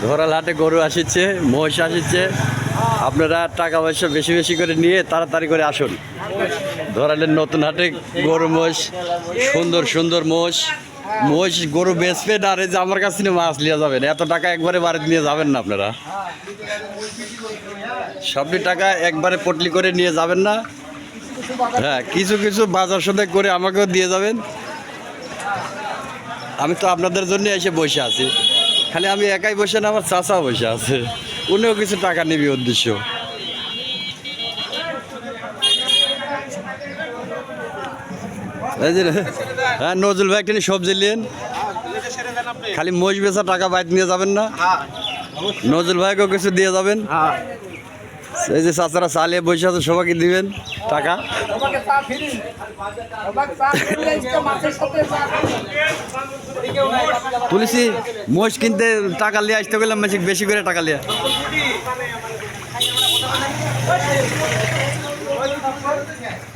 ধরাল হাটে গরু আসিচ্ছে, মহিষ আসিচ্ছে। আপনারা টাকা পয়সা বেশি বেশি করে নিয়ে তাড়াতাড়ি করে আসুন। ধরালের নতুন হাটে গরু মহিষ, সুন্দর সুন্দর মোষ। মহিষ গরু বেচবেন আর এই যে আমার কাছে নিয়ে মাছ নিয়ে যাবেন, এত টাকা একবারে বাড়িতে নিয়ে যাবেন না আপনারা। সবটি টাকা একবারে পটলি করে নিয়ে যাবেন না। হ্যাঁ, কিছু কিছু বাজার সদাই করে আমাকেও দিয়ে যাবেন। আমি তো আপনাদের জন্য এসে বসে আছি। খালি আমি একাই বসে না, আমার চাচাও বসে আছে, উনিও কিছু টাকা নিবি উদ্দেশ্য। হ্যাঁ, নজরুল ভাই একটা সবজি নিন, খালি মহিষ বেচা টাকা বাইরে নিয়ে যাবেন না। নজরুল ভাইকেও কিছু দিয়ে যাবেন। এই যে চাচারা চালিয়ে বসে আছে, সবাইকে দিবেন টাকা। তুলসী মহিষ কিনতে টাকা নিয়ে আসতে গেলাম, বেশি করে টাকা নিয়ে।